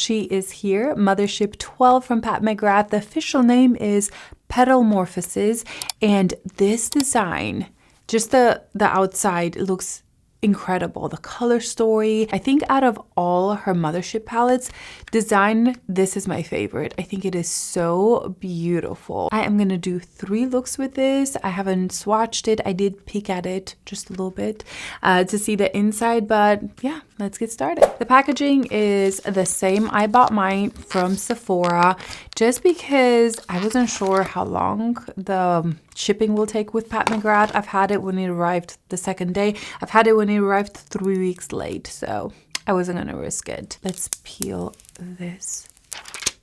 She is here, Mothership 12 from Pat McGrath. The official name is Petalmorphosis, and this design, just the outside, looks incredible. The color story, I think out of all her Mothership palettes, design, this is my favorite. I think it is so beautiful. I am gonna do 3 looks with this. I haven't swatched it. I did peek at it just a little bit to see the inside, but yeah, let's get started. The packaging is the same. I bought mine from Sephora just because I wasn't sure how long the shipping will take with Pat McGrath. I've had it when it arrived the second day. I've had it when it arrived 3 weeks late, so I wasn't gonna risk it. Let's peel this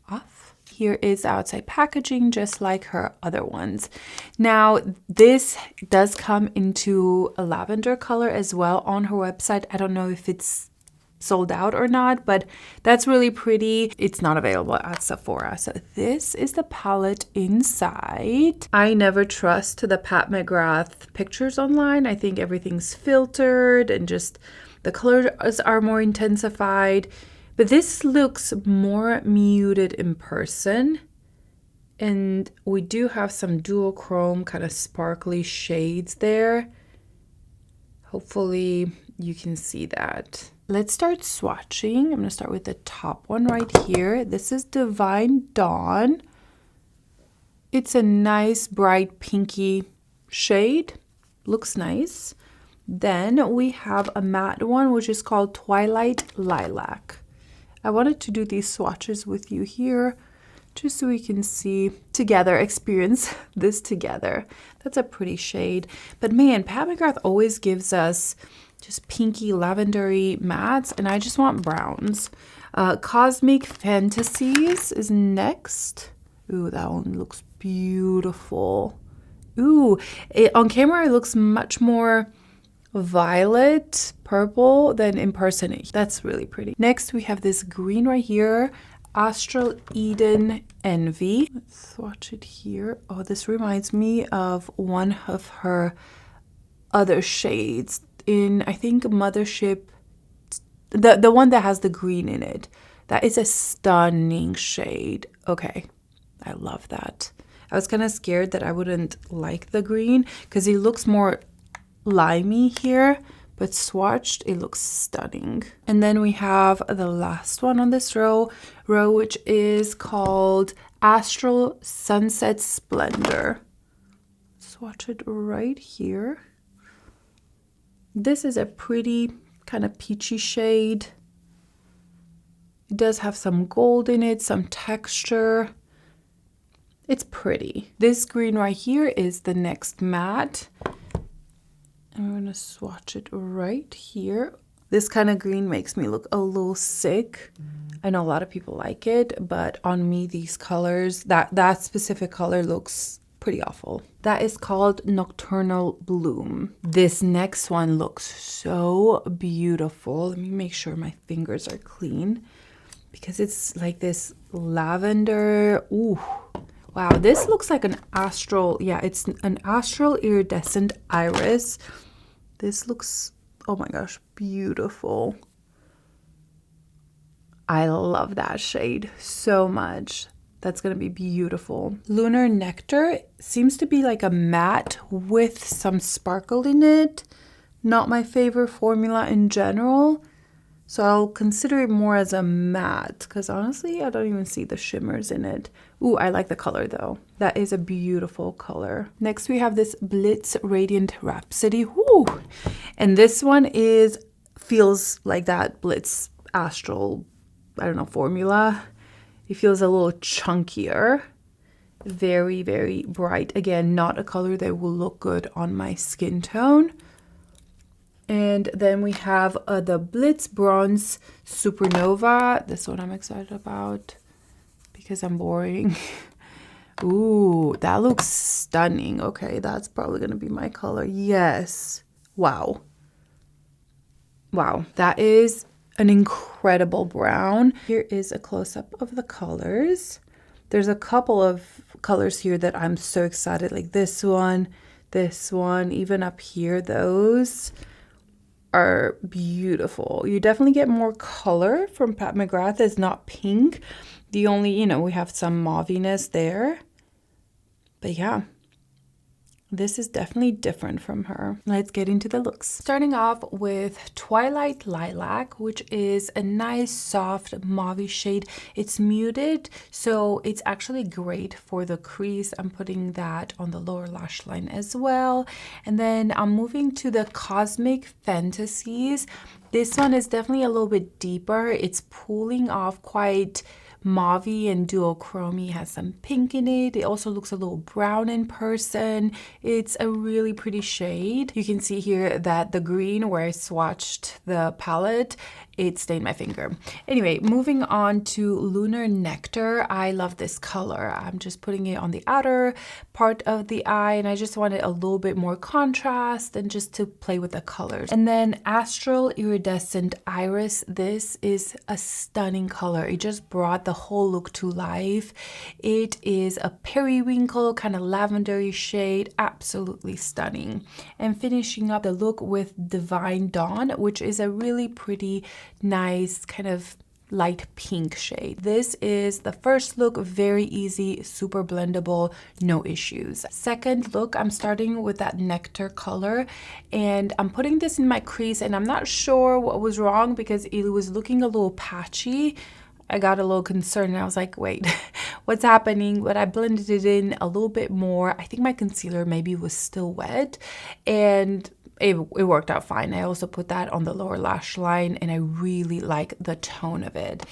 off. Here is outside packaging, just like her other ones. Now, this does come into a lavender color as well on her website. I don't know if it's sold out or not, but that's really pretty. It's not available at Sephora. So this is the palette inside. I never trust the Pat McGrath pictures online. I think everything's filtered and just the colors are more intensified, but this looks more muted in person. And we do have some duochrome kind of sparkly shades there. Hopefully you can see that. Let's start swatching. I'm gonna start with the top one right here. This is Divine Dawn. It's a nice bright pinky shade. Looks nice. Then we have a matte one, which is called Twilight Lilac. I wanted to do these swatches with you here, just so we can see together, experience this together. That's a pretty shade. But man, Pat McGrath always gives us just pinky lavendery mattes, and I just want browns. Cosmic Fantasies is next. Ooh, that one looks beautiful. Ooh, on camera it looks much more violet purple than in person. That's really pretty. Next we have this green right here, Astral Eden Envy. Let's swatch it here. Oh, this reminds me of one of her other shades in, I think, Mothership, the one that has the green in it. That is a stunning shade. Okay, I love that. I was kind of scared that I wouldn't like the green because it looks more limey here, but swatched, it looks stunning. And then we have the last one on this row, which is called Astral Sunset Splendor. Swatch it right here. This is a pretty kind of peachy shade. It does have some gold in it, some texture. It's pretty. This green right here is the next matte. I'm gonna swatch it right here. This kind of green makes me look a little sick. I know a lot of people like it, but on me, these colors, that specific color looks pretty awful. That is called Nocturnal Bloom. This next one looks so beautiful. Let me make sure my fingers are clean because it's like this lavender. Ooh, wow, this looks like an astral, yeah, it's an astral iridescent iris. This looks, oh my gosh, beautiful. I love that shade so much. That's gonna be beautiful. Lunar Nectar seems to be like a matte with some sparkle in it. Not my favorite formula in general. So I'll consider it more as a matte because honestly, I don't even see the shimmers in it. Ooh, I like the color though. That is a beautiful color. Next we have this Blitz Radiant Rhapsody. Woo! And this one feels like that Blitz Astral, I don't know, formula. It feels a little chunkier. Very, very bright. Again, not a color that will look good on my skin tone. And then we have the Blitz Bronze Supernova. This one I'm excited about because I'm boring. Ooh, that looks stunning. Okay, that's probably going to be my color. Yes. Wow. Wow, that is an incredible brown. Here is a close-up of the colors. There's a couple of colors here that I'm so excited, like this one, even up here, those. are beautiful. You definitely get more color from Pat McGrath. It's not pink. The only, you know, we have some mauviness there. But yeah, this is definitely different from her. Let's get into the looks. Starting off with Twilight Lilac, which is a nice soft mauve shade. It's muted, so it's actually great for the crease. I'm putting that on the lower lash line as well. And then I'm moving to the Cosmic Fantasies. This one is definitely a little bit deeper. It's pulling off quite mauve and duochromy, has some pink in it. It also looks a little brown in person. It's a really pretty shade. You can see here that the green where I swatched the palette, it stained my finger. Anyway, moving on to Lunar Nectar. I love this color. I'm just putting it on the outer part of the eye, and I just wanted a little bit more contrast and just to play with the colors. And then Astral Iridescent Iris. This is a stunning color. It just brought the whole look to life. It is a periwinkle kind of lavendery shade, absolutely stunning. And finishing up the look with Divine Dawn, which is a really pretty, nice kind of light pink shade. This is the first look, very easy, super blendable, no issues. Second look, I'm starting with that Nectar color, and I'm putting this in my crease, and I'm not sure what was wrong because it was looking a little patchy. I got a little concerned and I was like, wait, what's happening? But I blended it in a little bit more. I think my concealer maybe was still wet, and it worked out fine. I also put that on the lower lash line, and I really like the tone of it.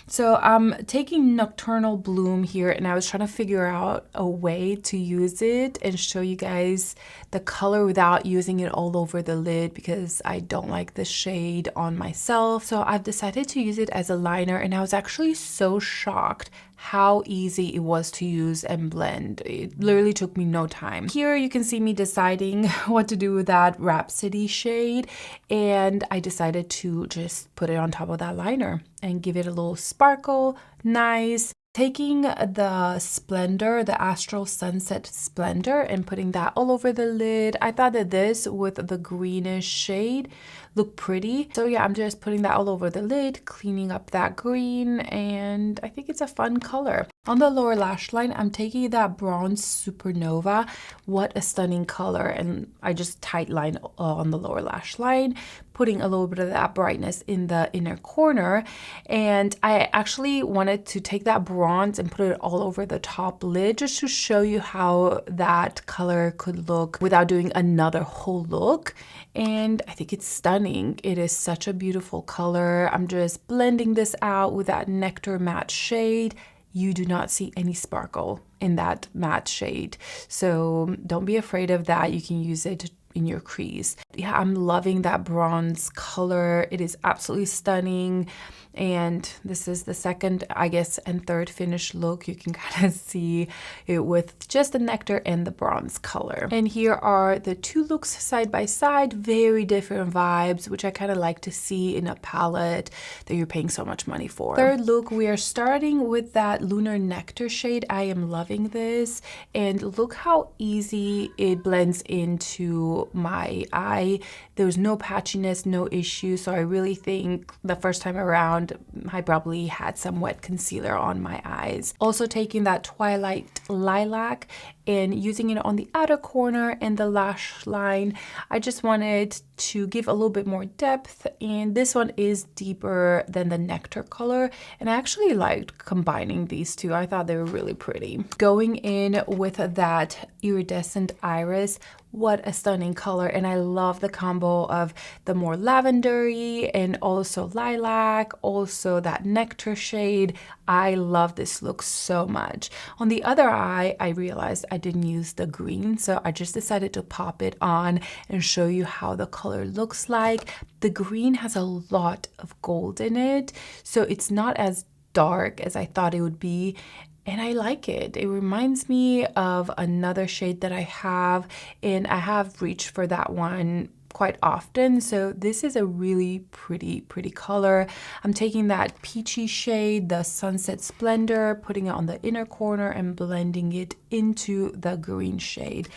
So I'm taking Nocturnal Bloom here, and I was trying to figure out a way to use it and show you guys the color without using it all over the lid because I don't like the shade on myself. So I've decided to use it as a liner, and I was actually so shocked how easy it was to use and blend. It literally took me no time. Here you can see me deciding what to do with that Rhapsody shade, and I decided to just put it on top of that liner and give it a little sparkle. Nice. Taking the Splendor, the Astral Sunset Splendor, and putting that all over the lid. I thought that this with the greenish shade looked pretty. So yeah, I'm just putting that all over the lid, cleaning up that green, and I think it's a fun color. On the lower lash line, I'm taking that Bronze Supernova. What a stunning color. And I just tight line on the lower lash line, putting a little bit of that brightness in the inner corner. And I actually wanted to take that bronze and put it all over the top lid just to show you how that color could look without doing another whole look. And I think it's stunning. It is such a beautiful color. I'm just blending this out with that Nectar matte shade. You do not see any sparkle in that matte shade, so don't be afraid of that. You can use it in your crease. Yeah, I'm loving that bronze color. It is absolutely stunning. And this is the second, I guess, and third finished look. You can kind of see it with just the Nectar and the bronze color. And here are the two looks side by side, very different vibes, which I kind of like to see in a palette that you're paying so much money for. Third look, we are starting with that Lunar Nectar shade. I am loving this, and look how easy it blends into my eye. There was no patchiness, no issue. So I really think the first time around, I probably had some wet concealer on my eyes. Also taking that Twilight Lilac and using it on the outer corner and the lash line. I just wanted to give a little bit more depth, and this one is deeper than the Nectar color, and I actually liked combining these two. I thought they were really pretty. Going in with that Iridescent Iris, what a stunning color, and I love the combo of the more lavendery and also lilac, also that Nectar shade. I love this look so much. On the other eye, I realized I didn't use the green, so I just decided to pop it on and show you how the color looks like. The green has a lot of gold in it, so it's not as dark as I thought it would be. And I like it. It reminds me of another shade that I have, and I have reached for that one quite often. So this is a really pretty color. I'm taking that peachy shade, the Sunset Splendor, putting it on the inner corner and blending it into the green shade.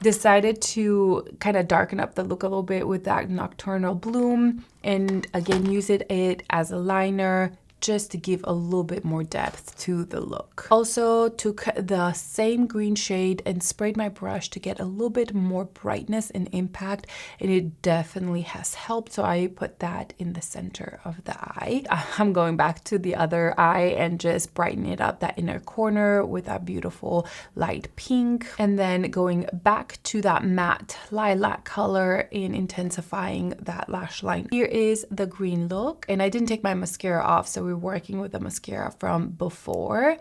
Decided to kind of darken up the look a little bit with that Nocturnal Bloom, and again use it as a liner just to give a little bit more depth to the look. Also took the same green shade and sprayed my brush to get a little bit more brightness and impact, and it definitely has helped. So I put that in the center of the eye. I'm going back to the other eye and just brighten it up, that inner corner with that beautiful light pink, and then going back to that matte lilac color in intensifying that lash line. Here is the green look, and I didn't take my mascara off, so we're working with the mascara from before.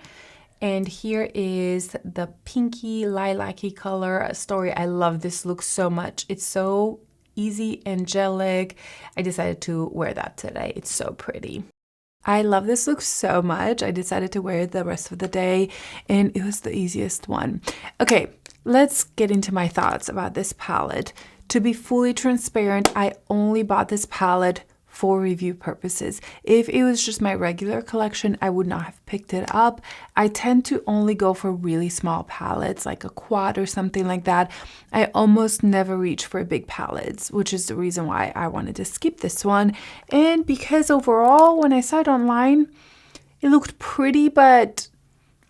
And here is the pinky lilac-y color Story. I love this look so much. It's so easy, angelic. I decided to wear that today. It's so pretty. I love this look so much. I decided to wear it the rest of the day, and it was the easiest one. Okay, let's get into my thoughts about this palette. To be fully transparent, I only bought this palette for review purposes. If it was just my regular collection, I would not have picked it up. I tend to only go for really small palettes, like a quad or something like that. I almost never reach for big palettes, which is the reason why I wanted to skip this one. And because overall, when I saw it online, it looked pretty, but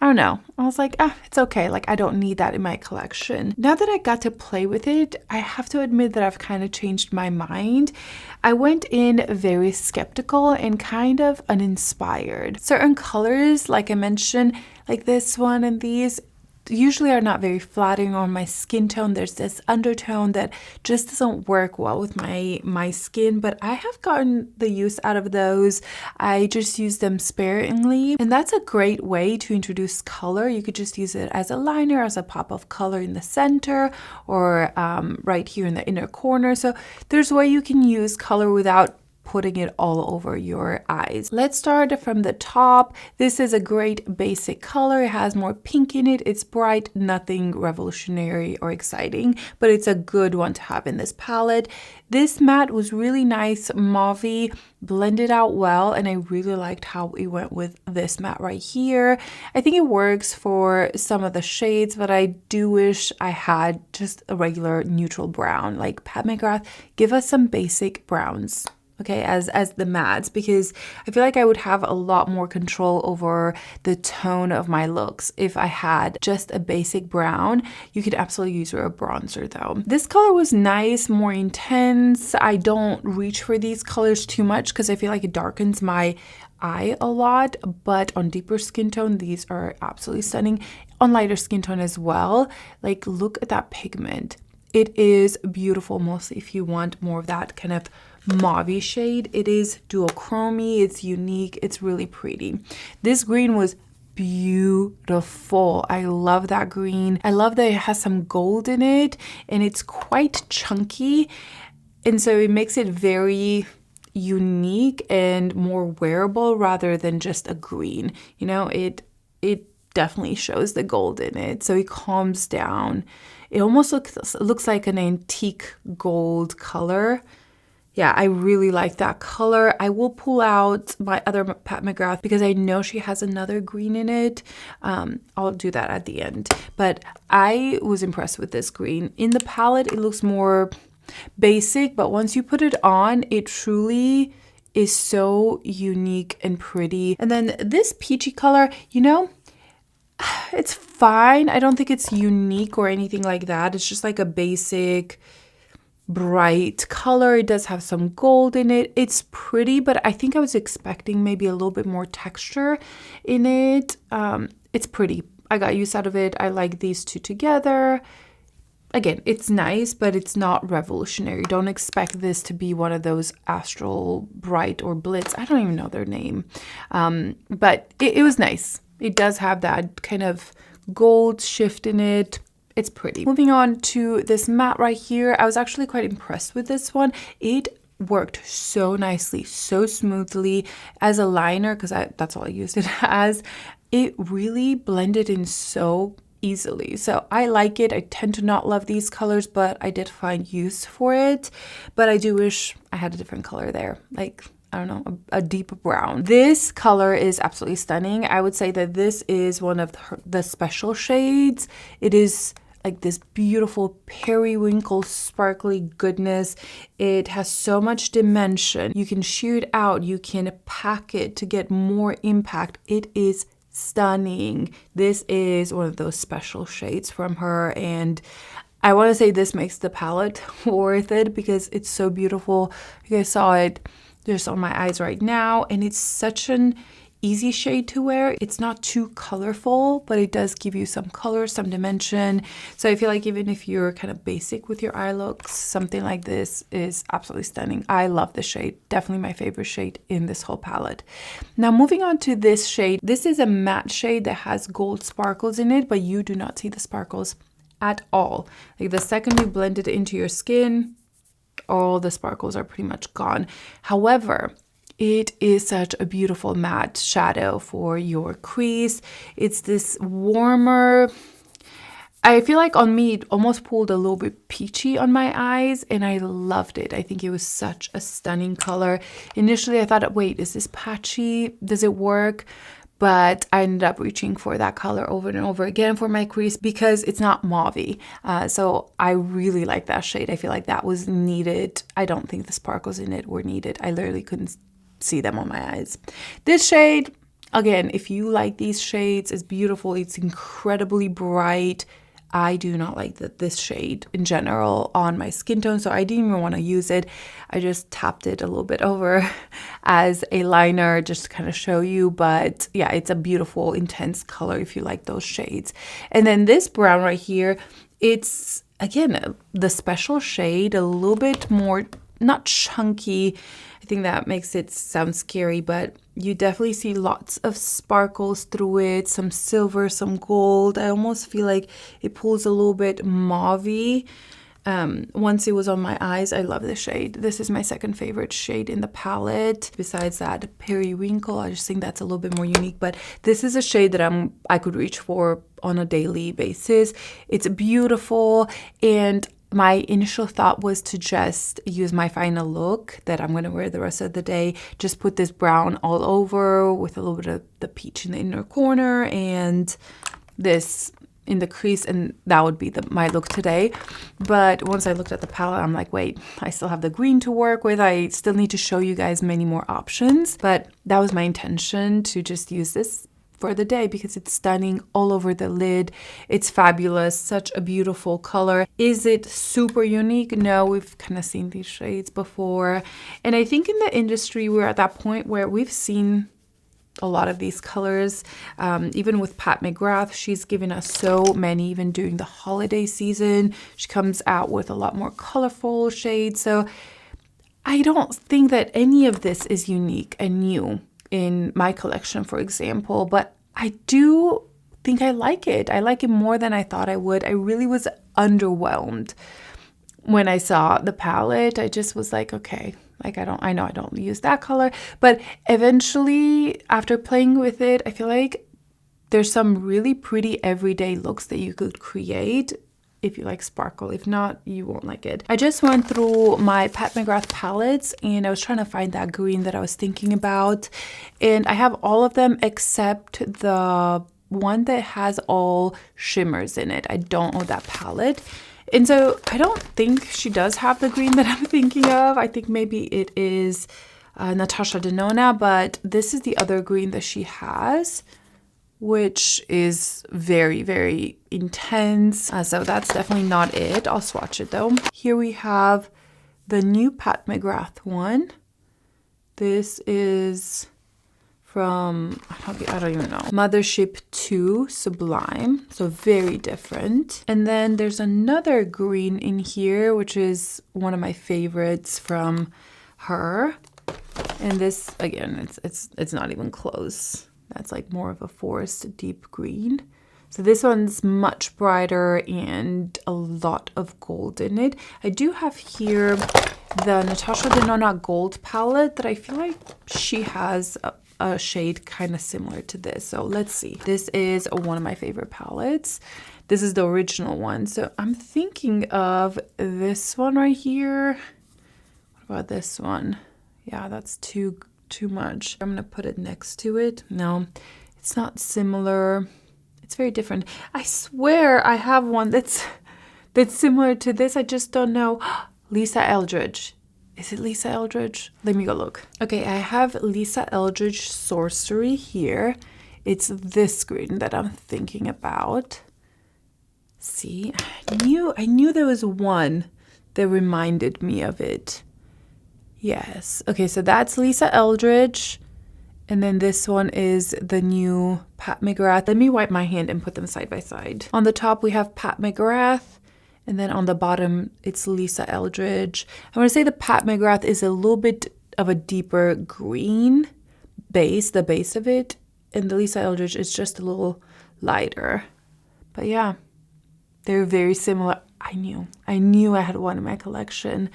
I don't know. I was like, it's okay. Like, I don't need that in my collection. Now that I got to play with it, I have to admit that I've kind of changed my mind. I went in very skeptical and kind of uninspired. Certain colors, like I mentioned, like this one and these, usually are not very flattering on my skin tone. There's this undertone that just doesn't work well with my skin, but I have gotten the use out of those. I just use them sparingly, and that's a great way to introduce color. You could just use it as a liner, as a pop of color in the center, or right here in the inner corner. So there's a way you can use color without putting it all over your eyes. Let's start from the top. This is a great basic color. It has more pink in it. It's bright, nothing revolutionary or exciting, but it's a good one to have in this palette. This matte was really nice, mauve-y, blended out well, and I really liked how it went with this matte right here. I think it works for some of the shades, but I do wish I had just a regular neutral brown. Like Pat McGrath, give us some basic browns, okay, as the mattes, because I feel like I would have a lot more control over the tone of my looks if I had just a basic brown. You could absolutely use a bronzer though. This color was nice, more intense. I don't reach for these colors too much because I feel like it darkens my eye a lot, but on deeper skin tone, these are absolutely stunning. On lighter skin tone as well, like look at that pigment. It is beautiful, mostly if you want more of that kind of mauve shade. It is duochromy, it's unique, it's really pretty. This green was beautiful. I love that green. I love that it has some gold in it, and it's quite chunky, and so it makes it very unique and more wearable rather than just a green. You know, it definitely shows the gold in it, so it calms down. It almost looks like an antique gold color. Yeah, I really like that color. I will pull out my other Pat McGrath because I know she has another green in it. I'll do that at the end. But I was impressed with this green. In the palette, it looks more basic, but once you put it on, it truly is so unique and pretty. And then this peachy color, you know, it's fine. I don't think it's unique or anything like that. It's just like a basic bright color. It does have some gold in it. It's pretty, but I think I was expecting maybe a little bit more texture in it. It's pretty. I got use out of it. I like these two together. Again, it's nice, but it's not revolutionary. Don't expect this to be one of those Astral Bright or Blitz. I don't even know their name. But it was nice. It does have that kind of gold shift in it. It's pretty. Moving on to this matte right here. I was actually quite impressed with this one. It worked so nicely, so smoothly as a liner, because that's all I used it as. It really blended in so easily. So I like it. I tend to not love these colors, but I did find use for it. But I do wish I had a different color there, like, I don't know, a deep brown. This color is absolutely stunning. I would say that this is one of the special shades. It is like this beautiful periwinkle sparkly goodness. It has so much dimension. You can sheer it out, you can pack it to get more impact. It is stunning. This is one of those special shades from her, and I want to say this makes the palette worth it because it's so beautiful. You guys saw it just on my eyes right now, and it's such an easy shade to wear. It's not too colorful, but it does give you some color, some dimension. So I feel like even if you're kind of basic with your eye looks, something like this is absolutely stunning. I love the shade. Definitely my favorite shade in this whole palette. Now moving on to this shade. This is a matte shade that has gold sparkles in it, but you do not see the sparkles at all. Like the second you blend it into your skin, all the sparkles are pretty much gone. However, it is such a beautiful matte shadow for your crease. It's this warmer, I feel like on me it almost pulled a little bit peachy on my eyes, and I loved it. I think it was such a stunning color. Initially I thought, wait, is this patchy? Does it work? But I ended up reaching for that color over and over again for my crease because it's not mauve-y. So I really like that shade. I feel like that was needed. I don't think the sparkles in it were needed. I literally couldn't see them on my eyes. This shade, again, if you like these shades, it's beautiful. It's incredibly bright. I do not like this shade in general on my skin tone, so I didn't even want to use it. I just tapped it a little bit over as a liner just to kind of show you. But yeah, it's a beautiful, intense color if you like those shades. And then this brown right here, it's, again, the special shade, a little bit more, not chunky. I think that makes it sound scary, but you definitely see lots of sparkles through it, some silver, some gold. I almost feel like it pulls a little bit mauve-y. Once it was on my eyes, I love this shade. This is my second favorite shade in the palette. Besides that periwinkle, I just think that's a little bit more unique, but this is a shade that I could reach for on a daily basis. It's beautiful, and my initial thought was to just use my final look that I'm going to wear the rest of the day. Just put this brown all over with a little bit of the peach in the inner corner and this in the crease, and that would be my look today. But once I looked at the palette, I'm like, wait, I still have the green to work with. I still need to show you guys many more options. But that was my intention, to just use this for the day because it's stunning all over the lid. It's fabulous, such a beautiful color. Is it super unique? No, we've kind of seen these shades before, and I think in the industry we're at that point where we've seen a lot of these colors. Even with Pat McGrath, she's given us so many. Even during the holiday season, she comes out with a lot more colorful shades. So I don't think that any of this is unique and new in my collection, for example, but I do think I like it. I like it more than I thought I would. I really was underwhelmed when I saw the palette. I just was like, okay, like I know I don't use that color, but eventually after playing with it, I feel like there's some really pretty everyday looks that you could create if you like sparkle. If not, you won't like it. I just went through my Pat McGrath palettes and I was trying to find that green that I was thinking about. And I have all of them except the one that has all shimmers in it. I don't own that palette. And so I don't think she does have the green that I'm thinking of. I think maybe it is Natasha Denona, but this is the other green that she has, which is very, very intense. So that's definitely not it. I'll swatch it though. Here we have the new Pat McGrath one. This is from, I don't even know, Mothership II Sublime. So very different. And then there's another green in here, which is one of my favorites from her. And this, again, it's not even close. That's like more of a forest deep green. So this one's much brighter and a lot of gold in it. I do have here the Natasha Denona gold palette that I feel like she has a shade kind of similar to this. So let's see. This is one of my favorite palettes. This is the original one. So I'm thinking of this one right here. What about this one? Yeah, that's too much. I'm gonna put it next to it. No, it's not similar. It's very different. I swear I have one that's similar to this. I just don't know. Lisa Eldridge. Is it Lisa Eldridge? Let me go look. Okay, I have Lisa Eldridge Sorcery here. It's this green that I'm thinking about. See, I knew there was one that reminded me of it. Yes. Okay, so that's Lisa Eldridge. And then this one is the new Pat McGrath. Let me wipe my hand and put them side by side. On the top, we have Pat McGrath. And then on the bottom, it's Lisa Eldridge. I want to say the Pat McGrath is a little bit of a deeper green base, the base of it. And the Lisa Eldridge is just a little lighter. But yeah, they're very similar. I knew I had one in my collection.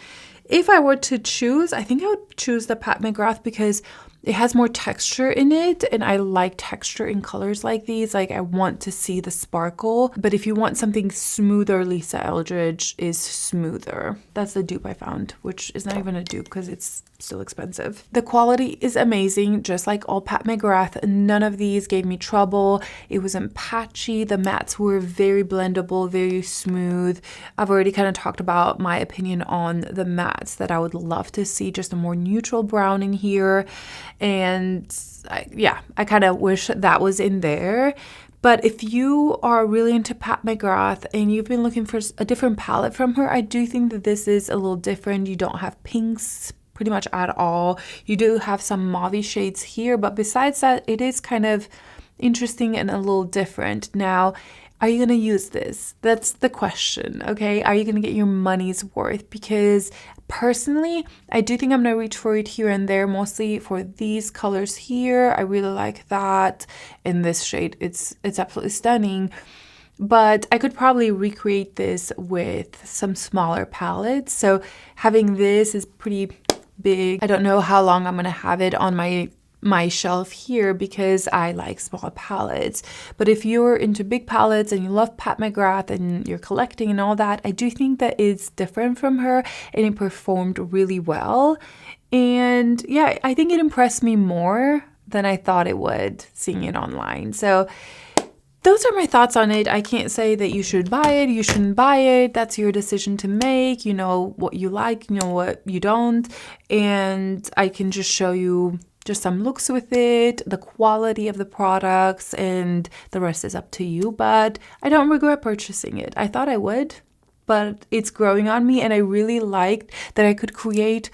If I were to choose, I think I would choose the Pat McGrath because it has more texture in it, and I like texture in colors like these. Like, I want to see the sparkle. But if you want something smoother, Lisa Eldridge is smoother. That's the dupe I found, which is not even a dupe because it's still expensive. The quality is amazing, just like all Pat McGrath. None of these gave me trouble. It wasn't patchy. The mattes were very blendable, very smooth. I've already kind of talked about my opinion on the mattes, that I would love to see just a more neutral brown in here. And I kind of wish that was in there. But if you are really into Pat McGrath and you've been looking for a different palette from her, I do think that this is a little different. You don't have pinks pretty much at all. You do have some mauve shades here, but besides that, it is kind of interesting and a little different. Now, are you going to use this? That's the question, okay? Are you going to get your money's worth? Because personally, I do think I'm going to reach for it here and there, mostly for these colors here. I really like that. In this shade, it's absolutely stunning. But I could probably recreate this with some smaller palettes. So having this is pretty big. I don't know how long I'm going to have it on my shelf here because I like small palettes. But if you're into big palettes and you love Pat McGrath and you're collecting and all that, I do think that it's different from her and it performed really well. And yeah, I think it impressed me more than I thought it would seeing it online. So those are my thoughts on it. I can't say that you should buy it, you shouldn't buy it. That's your decision to make. You know what you like, you know what you don't. And I can just show you just some looks with it, the quality of the products, and the rest is up to you. But I don't regret purchasing it. I thought I would, but it's growing on me, and I really liked that I could create,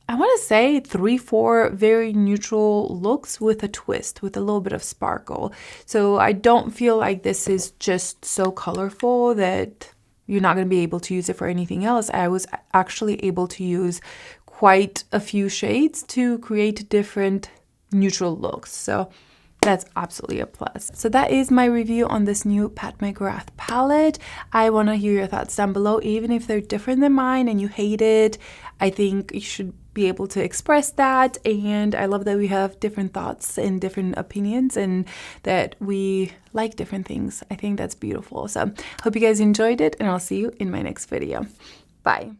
I want to say 3-4 very neutral looks with a twist, with a little bit of sparkle. So I don't feel like this is just so colorful that you're not going to be able to use it for anything else. I was actually able to use quite a few shades to create different neutral looks. So that's absolutely a plus. So that is my review on this new Pat McGrath palette. I want to hear your thoughts down below, even if they're different than mine and you hate it. I think you should be able to express that. And I love that we have different thoughts and different opinions and that we like different things. I think that's beautiful. So hope you guys enjoyed it, and I'll see you in my next video. Bye.